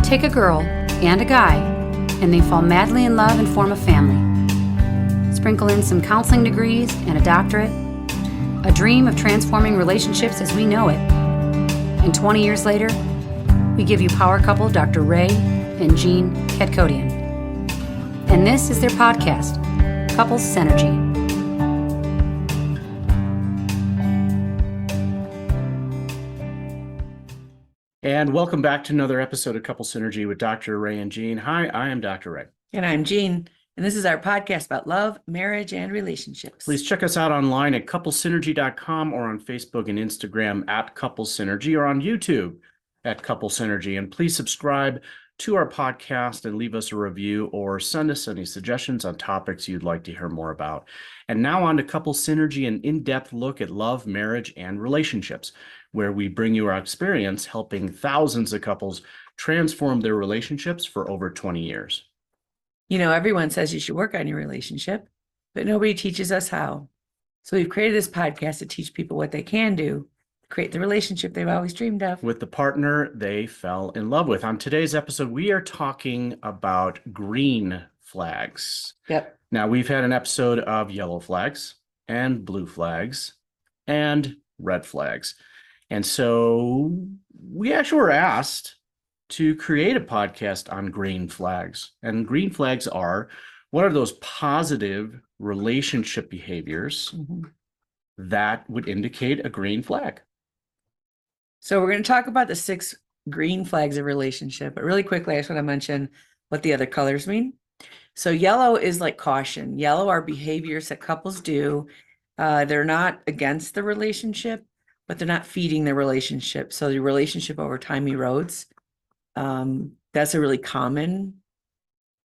Take a girl and a guy, and they fall madly in love and form a family. Sprinkle in some counseling degrees and a doctorate, a dream of transforming relationships as we know it. And 20 years later, we give you power couple Dr. Ray and Jean Kadkodian. And this is their podcast, Couples Synergy. And welcome back to another episode of Couple Synergy with Dr. Ray and Jean. Hi, I am Dr. Ray. And I'm Jean. And this is our podcast about love, marriage, and relationships. Please check us out online at couplesynergy.com or on Facebook and Instagram at Couple Synergy or on YouTube at Couple Synergy. And please subscribe to our podcast and leave us a review or send us any suggestions on topics you'd like to hear more about. And now on to Couple Synergy, an in-depth look at love, marriage, and relationships, where we bring you our experience helping thousands of couples transform their relationships for over 20 years. You know, everyone says you should work on your relationship, but nobody teaches us how. So we've created this podcast to teach people what they can do to create the relationship they've always dreamed of. With the partner they fell in love with. On today's episode, we are talking about green flags. Yep. Now, we've had an episode of yellow flags and blue flags and red flags. And so we actually were asked to create a podcast on green flags. And green flags are, what are those positive relationship behaviors that would indicate a green flag? So we're going to talk about the 6 green flags of relationship. But really quickly, I just want to mention what the other colors mean. So yellow is like caution. Yellow are behaviors that couples do. They're not against the relationship, but they're not feeding the relationship. So the relationship over time erodes. That's a really common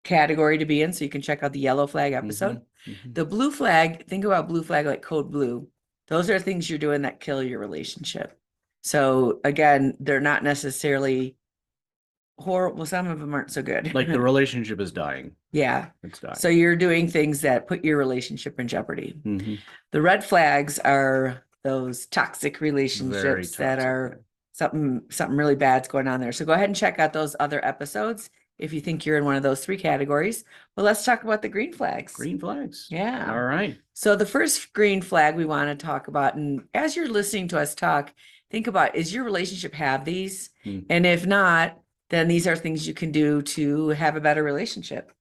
category to be in. So you can check out the yellow flag episode. The blue flag, think about blue flag like code blue. Those are things you're doing that kill your relationship. So again, they're not necessarily horrible. Some of them aren't so good. Like the relationship is dying. Yeah. It's dying. So you're doing things that put your relationship in jeopardy. The red flags are those toxic relationships that are something really bad's going on there. So go ahead and check out those other episodes if you think you're in one of those 3 categories. But let's talk about the green flags. Green flags. Yeah. All right. So the first green flag we want to talk about, and as you're listening to us talk, think about, is your relationship have these? And if not, then these are things you can do to have a better relationship.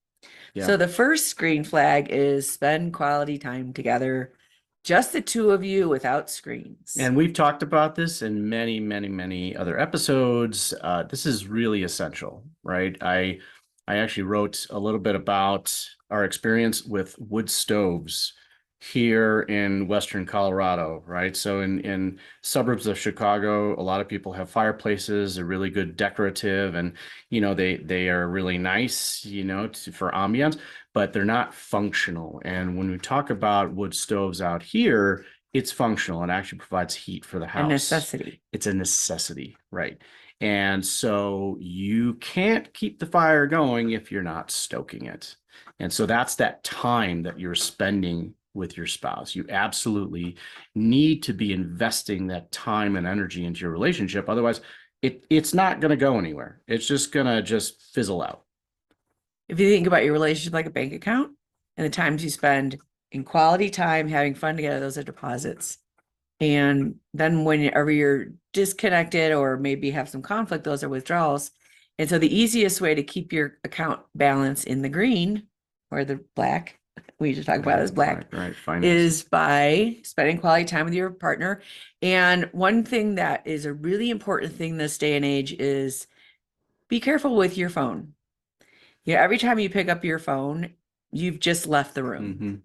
Yeah. So the first green flag is spend quality time together. Just the 2 of you without screens. And we've talked about this in many, many, many other episodes. This is really essential, right? I actually wrote a little bit about our experience with wood stoves here in Western Colorado, right? So in suburbs of Chicago, a lot of people have fireplaces. They're really good decorative, and they are really nice, for ambiance, but they're not functional. And when we talk about wood stoves out here, it's functional and actually provides heat for the house. A necessity. It's a necessity, right? And so you can't keep the fire going if you're not stoking it. And so that's that time that you're spending with your spouse. You absolutely need to be investing that time and energy into your relationship. Otherwise, it's not going to go anywhere. It's just going to fizzle out. If you think about your relationship like a bank account and the times you spend in quality time, having fun together, those are deposits. And then whenever you're disconnected or maybe have some conflict, those are withdrawals. And so the easiest way to keep your account balance in the green or the black, we usually talk about it as black, right, is by spending quality time with your partner. And one thing that is a really important thing this day and age is be careful with your phone. Every time you pick up your phone, you've just left the room.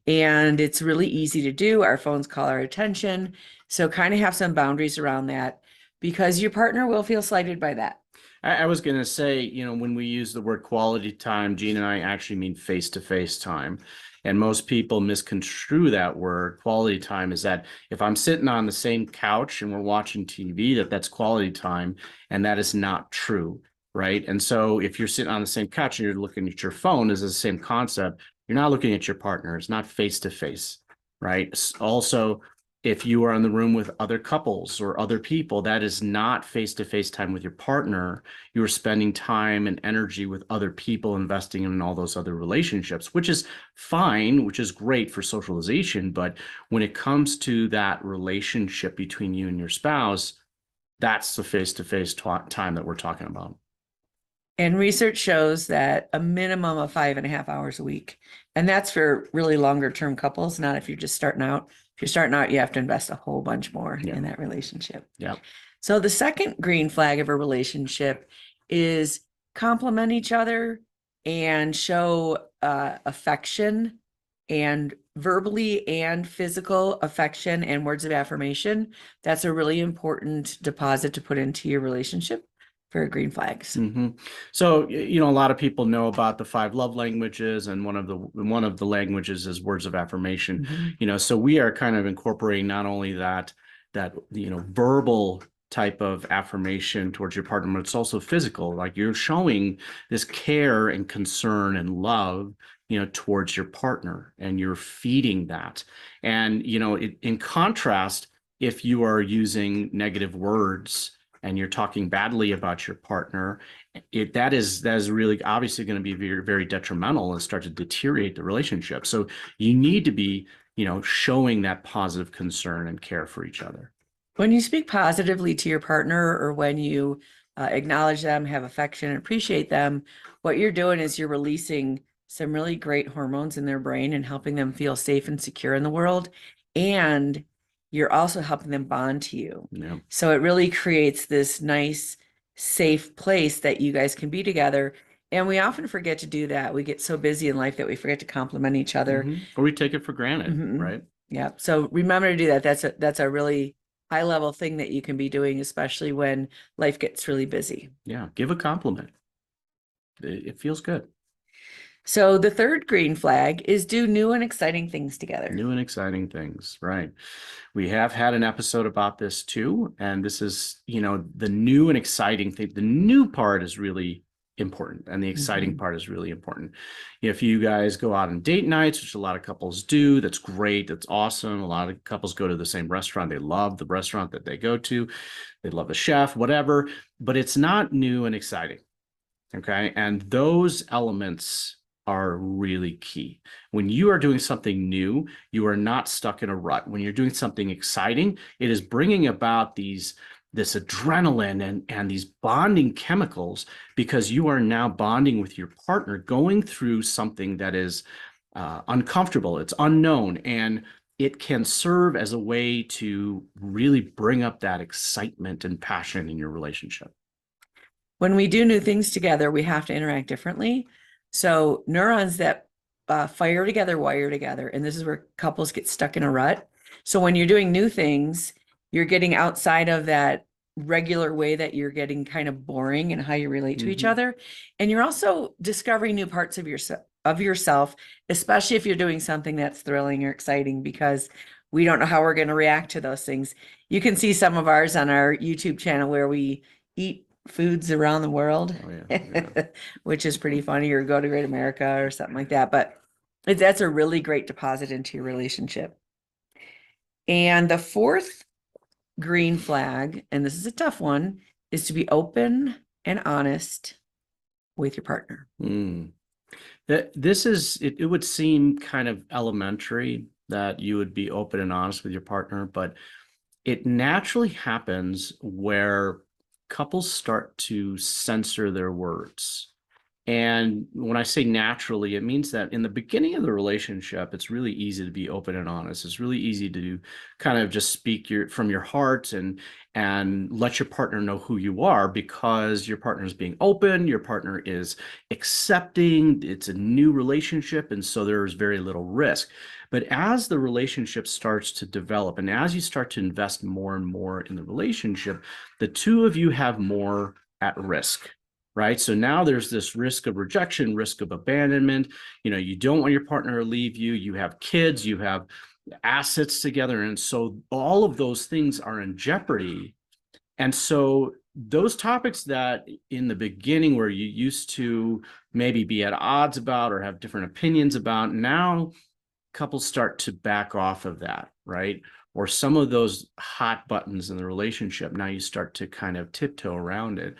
And it's really easy to do. Our phones call our attention. So kind of have some boundaries around that, because your partner will feel slighted by that. I was going to say, when we use the word quality time, Jean and I actually mean face-to-face time. And most people misconstrue that word. Quality time is that if I'm sitting on the same couch and we're watching TV, that's quality time. And that is not true, right? And so if you're sitting on the same couch and you're looking at your phone, is the same concept. You're not looking at your partner. It's not face-to-face, right? Also, If you are in the room with other couples or other people, that is not face-to-face time with your partner. You are spending time and energy with other people, investing in all those other relationships, which is fine, which is great for socialization. But when it comes to that relationship between you and your spouse, that's the face-to-face time that we're talking about. And research shows that a minimum of 5.5 hours a week. And that's for really longer term couples, not if you're just starting out. If you're starting out, you have to invest a whole bunch more Yeah. in that relationship. Yeah. So the second green flag of a relationship is complement each other and show affection, and verbally and physical affection and words of affirmation. That's a really important deposit to put into your relationship for green flags. Mm-hmm. So, you know, a lot of people know about the 5 love languages, and one of the languages is words of affirmation. Mhm. You know, so we are kind of incorporating not only that verbal type of affirmation towards your partner, but it's also physical. Like, you're showing this care and concern and love, you know, towards your partner, and you're feeding that. And, you know, in contrast, if you are using negative words and you're talking badly about your partner, that is really obviously going to be very, very detrimental and start to deteriorate the relationship. So you need to be, you know, showing that positive concern and care for each other. When you speak positively to your partner, or when you acknowledge them, have affection, and appreciate them, what you're doing is you're releasing some really great hormones in their brain and helping them feel safe and secure in the world. And you're also helping them bond to you. Yeah. So it really creates this nice, safe place that you guys can be together. And we often forget to do that. We get so busy in life that we forget to compliment each other. Mhm. Or we take it for granted, Mhm. right? Yeah. So remember to do that. That's a really high level thing that you can be doing, especially when life gets really busy. Yeah. Give a compliment. It feels good. So the third green flag is do new and exciting things together. New and exciting things, right? We have had an episode about this too, and this is, you know, the new and exciting thing. The new part is really important, and the exciting Mhm. part is really important. If you guys go out on date nights, which a lot of couples do, that's great, that's awesome. A lot of couples go to the same restaurant. They love the restaurant that they go to. They love the chef, whatever, but it's not new and exciting. Okay. And those elements are really key. When you are doing something new, you are not stuck in a rut. When you're doing something exciting, it is bringing about this adrenaline and these bonding chemicals, because you are now bonding with your partner, going through something that is uncomfortable, it's unknown, and it can serve as a way to really bring up that excitement and passion in your relationship. When we do new things together, we have to interact differently. So neurons that fire together, wire together. And this is where couples get stuck in a rut. So when you're doing new things, you're getting outside of that regular way that you're getting kind of boring and how you relate to each Mhm. other. And you're also discovering new parts of yourself, especially if you're doing something that's thrilling or exciting, because we don't know how we're going to react to those things. You can see some of ours on our YouTube channel where we eat foods around the world, Oh, yeah. which is pretty funny, or go to Great America or something like that. But that's a really great deposit into your relationship. And the fourth green flag, and this is a tough one, is to be open and honest with your partner. This is, it would seem kind of elementary that you would be open and honest with your partner, but it naturally happens where couples start to censor their words. And when I say naturally, it means that in the beginning of the relationship, it's really easy to be open and honest. It's really easy to kind of just speak from your heart and let your partner know who you are, because your partner is being open, your partner is accepting, it's a new relationship, and so there's very little risk. But as the relationship starts to develop, and as you start to invest more and more in the relationship, the two of you have more at risk. Right. So now there's this risk of rejection, risk of abandonment. You know, you don't want your partner to leave you. You have kids, you have assets together. And so all of those things are in jeopardy. And so those topics that in the beginning where you used to maybe be at odds about or have different opinions about, now couples start to back off of that. Right. or some of those hot buttons in the relationship, now you start to kind of tiptoe around it.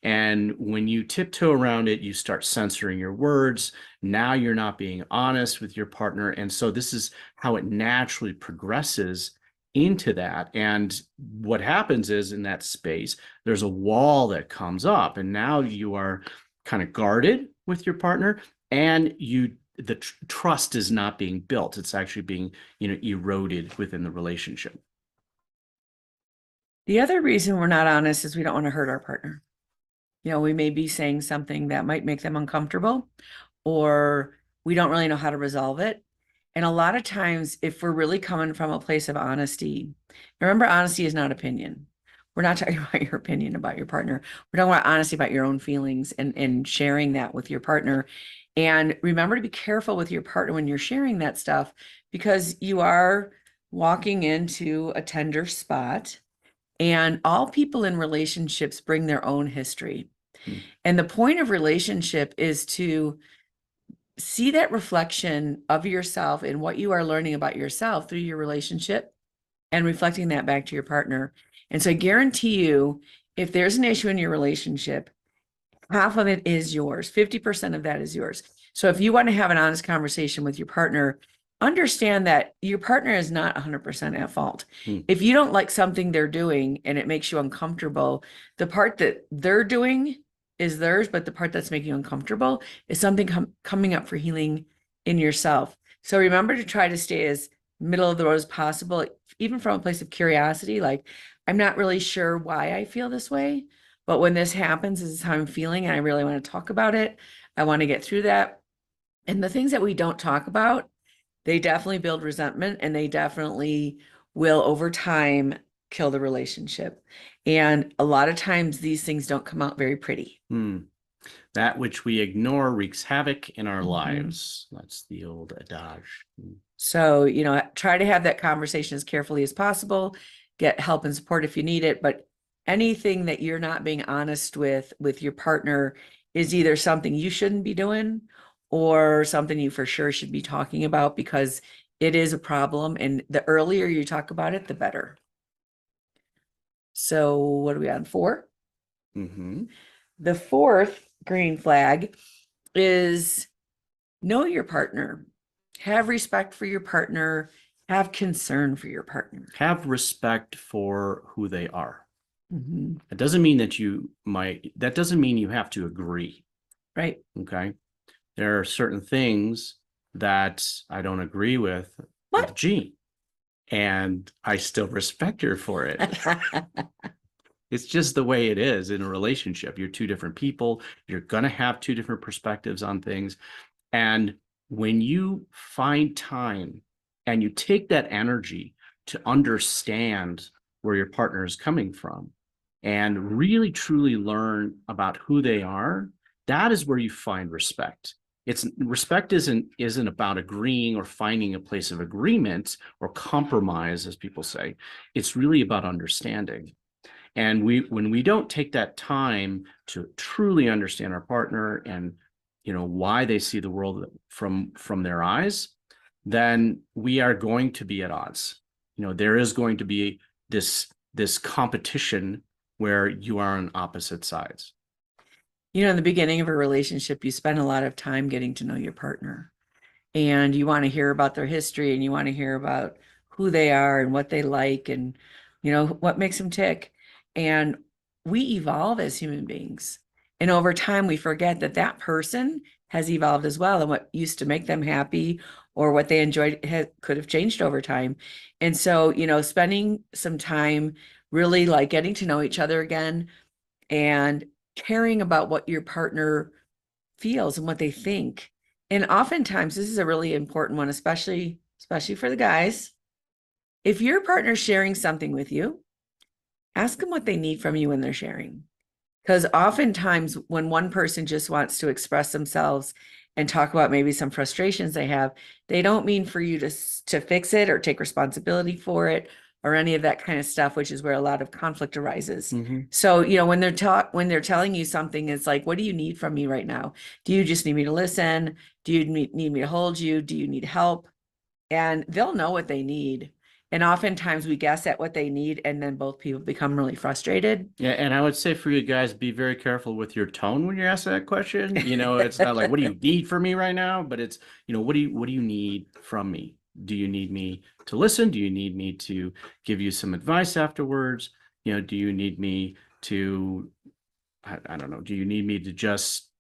And when you tiptoe around it, you start censoring your words. Now you're not being honest with your partner. And so this is how it naturally progresses into that. And what happens is in that space, there's a wall that comes up, and now you are kind of guarded with your partner, and the trust is not being built. It's actually being, eroded within the relationship. The other reason we're not honest is we don't want to hurt our partner. We may be saying something that might make them uncomfortable, or we don't really know how to resolve it. And a lot of times, if we're really coming from a place of honesty, remember, honesty is not opinion. We're not talking about your opinion about your partner. We're talking about honesty about your own feelings and sharing that with your partner. And remember to be careful with your partner when you're sharing that stuff, because you are walking into a tender spot, and all people in relationships bring their own history. And the point of relationship is to see that reflection of yourself and what you are learning about yourself through your relationship and reflecting that back to your partner. And so I guarantee you, if there's an issue in your relationship, half of it is yours. 50% of that is yours. So if you want to have an honest conversation with your partner, understand that your partner is not 100% at fault. If you don't like something they're doing and it makes you uncomfortable, the part that they're doing is theirs, but the part that's making you uncomfortable is something coming up for healing in yourself. So remember to try to stay as middle of the road as possible, even from a place of curiosity. Like, I'm not really sure why I feel this way, but when this happens, this is how I'm feeling, and I really want to talk about it. I want to get through that. And the things that we don't talk about, they definitely build resentment, and they definitely will, over time, kill the relationship. And a lot of times these things don't come out very pretty. That which we ignore wreaks havoc in our lives. That's the old adage. So, try to have that conversation as carefully as possible. Get help and support if you need it. But anything that you're not being honest with your partner is either something you shouldn't be doing or something you for sure should be talking about, because it is a problem. And the earlier you talk about it, the better. So what are we on, 4? The fourth green flag is know your partner. Have respect for your partner. Have concern for your partner. Have respect for who they are. It doesn't mean that doesn't mean you have to agree. Right. Okay. There are certain things that I don't agree with Jean, and I still respect her for it. It's just the way it is in a relationship. You're two different people. You're going to have two different perspectives on things. And when you find time and you take that energy to understand where your partner is coming from and really truly learn about who they are, that is where you find respect. Respect isn't about agreeing or finding a place of agreement or compromise, as people say. It's really about understanding. And when we don't take that time to truly understand our partner and why they see the world from their eyes, then we are going to be at odds. There is going to be this competition where you are on opposite sides. In the beginning of a relationship, you spend a lot of time getting to know your partner, and you want to hear about their history, and you want to hear about who they are and what they like, and what makes them tick. And we evolve as human beings. And over time, we forget that person has evolved as well. And what used to make them happy or what they enjoyed could have changed over time. And so, spending some time really like getting to know each other again and caring about what your partner feels and what they think. And oftentimes, this is a really important one, especially for the guys. If your partner's sharing something with you, ask them what they need from you when they're sharing. Because oftentimes when one person just wants to express themselves and talk about maybe some frustrations they have, they don't mean for you to fix it or take responsibility for it or any of that kind of stuff, which is where a lot of conflict arises. So, when they're telling you something, it's like, what do you need from me right now? Do you just need me to listen? Do you need me to hold you? Do you need help? And they'll know what they need. And oftentimes we guess at what they need, and then both people become really frustrated. Yeah, and I would say for you guys, be very careful with your tone when you're asking that question. It's not like, what do you need from me right now? But it's, what do you need from me? Do you need me to listen? Do you need me to give you some advice afterwards? Do you need me to, I don't know, do you need me to just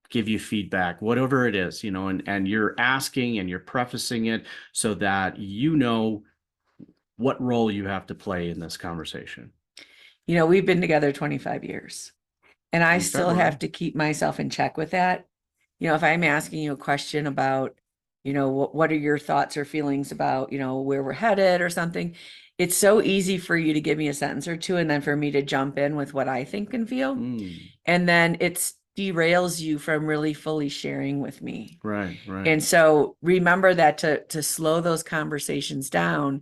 give you feedback, whatever it is, and you're asking and you're prefacing it so that what role you have to play in this conversation. We've been together 25 years, and I In still February. have to keep myself in check with that. If I'm asking you a question about, what are your thoughts or feelings about, where we're headed or something, it's so easy for you to give me a sentence or two and then for me to jump in with what I think and feel. And then it derails you from really fully sharing with me. Right. And so remember that to slow those conversations down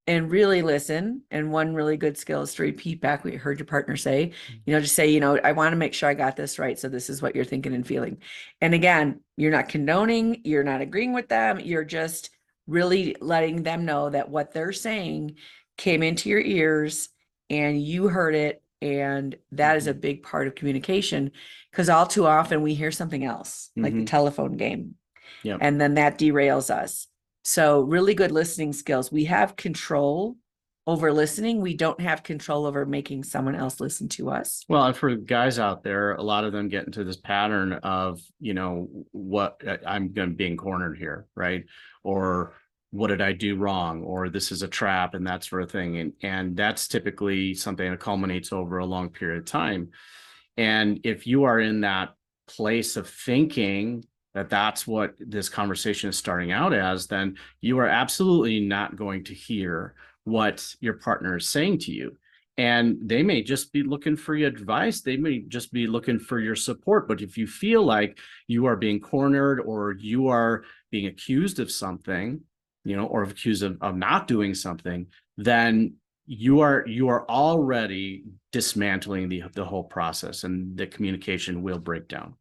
and really listen. And one really good skill is to repeat back what you heard your partner say, just say, I want to make sure I got this right. So this is what you're thinking and feeling. And again, you're not condoning, you're not agreeing with them. You're just really letting them know that what they're saying came into your ears and you heard it. And that is a big part of communication, because all too often we hear something else, like the telephone game. Yep. And then that derails us. So really good listening skills. We have control over listening. We don't have control over making someone else listen to us. Well, and for guys out there, a lot of them get into this pattern of, what I'm going to being cornered here, right? Or what did I do wrong? Or this is a trap and that sort of thing. And that's typically something that culminates over a long period of time. And if you are in that place of thinking that that's what this conversation is starting out as, then you are absolutely not going to hear what your partner is saying to you. And they may just be looking for your advice. They may just be looking for your support. But if you feel like you are being cornered or you are being accused of something, or accused of not doing something, then you are already dismantling the whole process, and the communication will break down.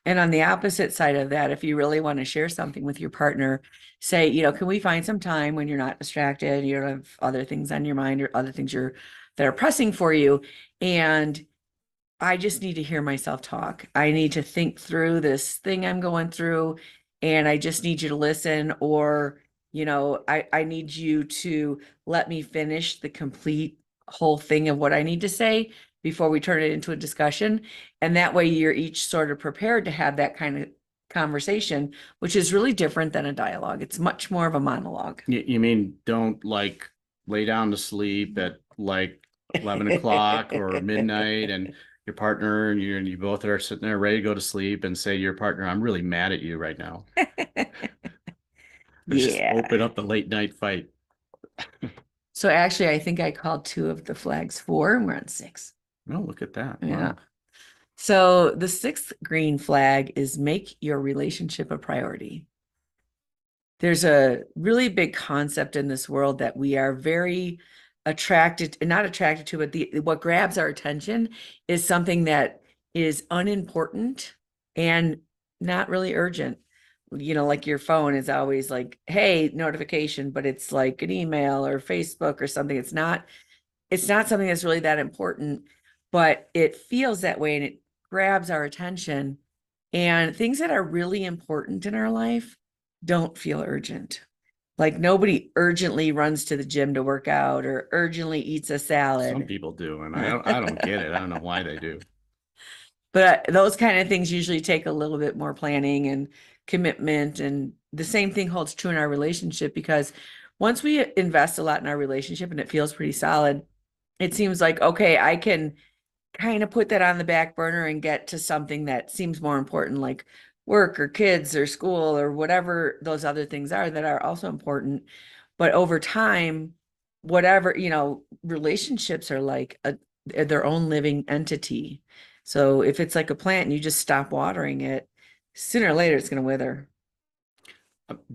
And on the opposite side of that, if you really want to share something with your partner, say, can we find some time when you're not distracted, you don't have other things on your mind or other things that are pressing for you, and I just need to hear myself talk. I need to think through this thing I'm going through, and I just need you to listen, or I need you to let me finish the complete whole thing of what I need to say before we turn it into a discussion. And that way you're each sort of prepared to have that kind of conversation, which is really different than a dialogue. It's much more of a monologue. You mean don't lay down to sleep at 11 o'clock or midnight and your partner and you both are sitting there ready to go to sleep and say to your partner, I'm really mad at you right now. Just open up the late night fight. So actually, I think I called 2 of the flags 4 and we're on 6. Oh, look at that. Yeah. Wow. So the 6th green flag is make your relationship a priority. There's a really big concept in this world that we are very attracted, not attracted to, but what grabs our attention is something that is unimportant and not really urgent. Like your phone is always like, hey, notification, but it's like an email or Facebook or something. It's not something that's really that important, but it feels that way and it grabs our attention. And things that are really important in our life don't feel urgent. Like nobody urgently runs to the gym to work out or urgently eats a salad. Some people do, and I don't get it. I don't know why they do. But those kind of things usually take a little bit more planning and commitment. And the same thing holds true in our relationship, because once we invest a lot in our relationship and it feels pretty solid, it seems like, okay, I can kind of put that on the back burner and get to something that seems more important, like work or kids or school or whatever those other things are that are also important. But over time, whatever, relationships are like their own living entity. So if it's like a plant and you just stop watering it, sooner or later it's going to wither.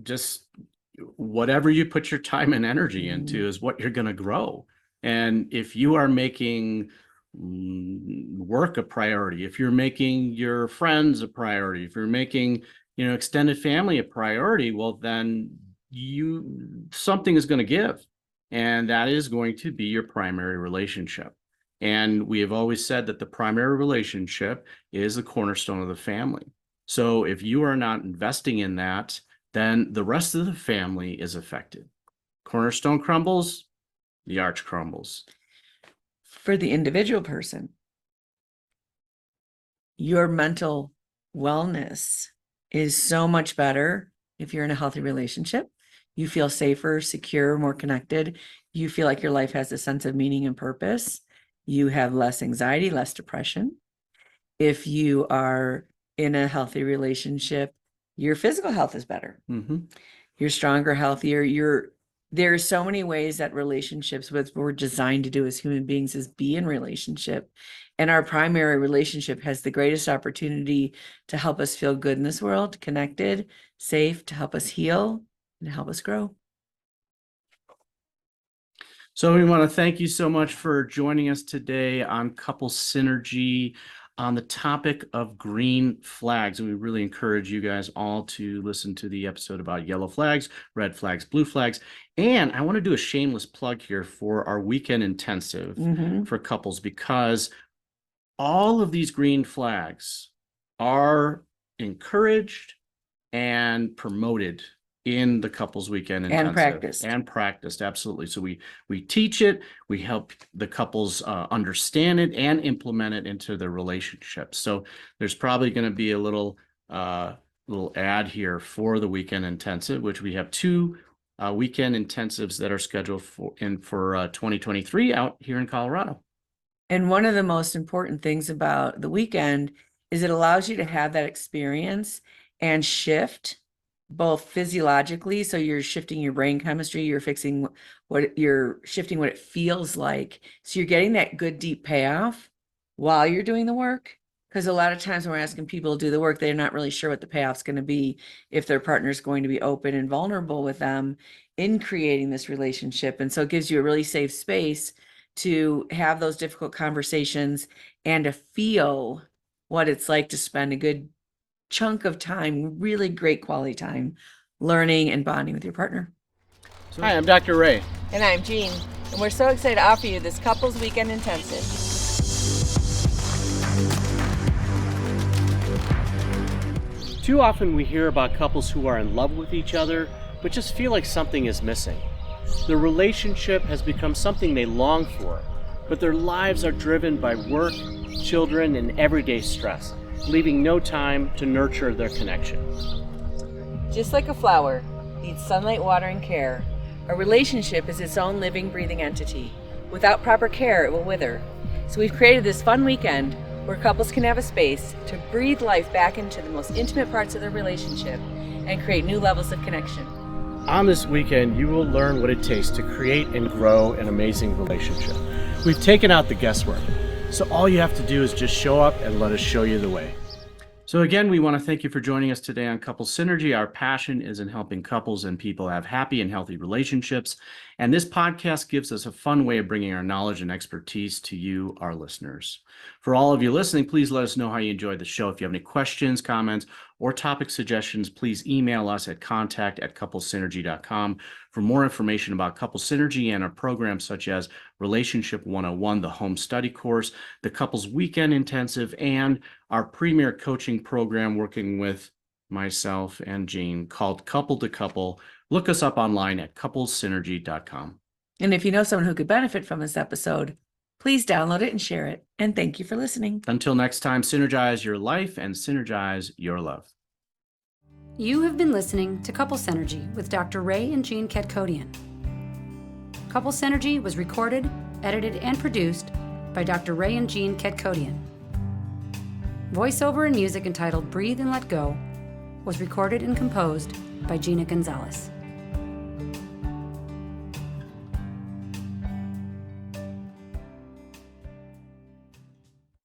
Just whatever you put your time and energy into is what you're going to grow. And if you are making work a priority, if you're making your friends a priority, if you're making, extended family a priority, well, then something is going to give. and that is going to be your primary relationship. And we have always said that the primary relationship is the cornerstone of the family. So if you are not investing in that, then the rest of the family is affected. Cornerstone crumbles, the arch crumbles. For the individual person, your mental wellness is so much better if you're in a healthy relationship. You feel safer, secure, more connected. You feel like your life has a sense of meaning and purpose. You have less anxiety, less depression. If you are in a healthy relationship, your physical health is better. You're stronger, healthier. There are so many ways that relationships, what we're designed to do as human beings, is be in relationship. And our primary relationship has the greatest opportunity to help us feel good in this world, connected, safe, to help us heal and help us grow. So we want to thank you so much for joining us today on Couple Synergy on the topic of green flags. And we really encourage you guys all to listen to the episode about yellow flags, red flags, blue flags. And I want to do a shameless plug here for our weekend intensive for couples, because all of these green flags are encouraged and promoted in the couples weekend intensive and practiced. Absolutely. So we teach it, we help the couples understand it and implement it into their relationships. So there's probably going to be a little ad here for the weekend intensive, which we have 2 weekend intensives that are scheduled for 2023 out here in Colorado. And one of the most important things about the weekend is it allows you to have that experience and shift both physiologically. So you're shifting your brain chemistry, you're shifting what it feels like. So you're getting that good deep payoff while you're doing the work. Because a lot of times when we're asking people to do the work, they're not really sure what the payoff's going to be, if their partner is going to be open and vulnerable with them in creating this relationship. And so it gives you a really safe space to have those difficult conversations and to feel what it's like to spend a good chunk of time, really great quality time, learning and bonding with your partner. Hi, I'm Dr. Ray. And I'm Jean. And we're so excited to offer you this Couples Weekend Intensive. Too often we hear about couples who are in love with each other, but just feel like something is missing. The relationship has become something they long for, but their lives are driven by work, children, and everyday stress, leaving no time to nurture their connection. Just like a flower needs sunlight, water, and care, a relationship is its own living, breathing entity. Without proper care, it will wither. So we've created this fun weekend where couples can have a space to breathe life back into the most intimate parts of their relationship and create new levels of connection. On this weekend, you will learn what it takes to create and grow an amazing relationship. We've taken out the guesswork, so all you have to do is just show up and let us show you the way. So again, we want to thank you for joining us today on Couple Synergy. Our passion is in helping couples and people have happy and healthy relationships. And this podcast gives us a fun way of bringing our knowledge and expertise to you, our listeners. For all of you listening, please let us know how you enjoyed the show. If you have any questions, comments, or topic suggestions, please email us at contact@couplesynergy.com. For more information about Couple Synergy and our programs such as Relationship 101, the Home Study Course, the Couples Weekend Intensive, and our premier coaching program working with myself and Jean called Couple to Couple, look us up online at couplesynergy.com. And if you know someone who could benefit from this episode, please download it and share it. And thank you for listening. Until next time, synergize your life and synergize your love. You have been listening to Couple Synergy with Dr. Ray and Jean Ketkodian. Couple Synergy was recorded, edited, and produced by Dr. Ray and Jean Ketkodian. Voiceover and music entitled Breathe and Let Go was recorded and composed by Gina Gonzalez.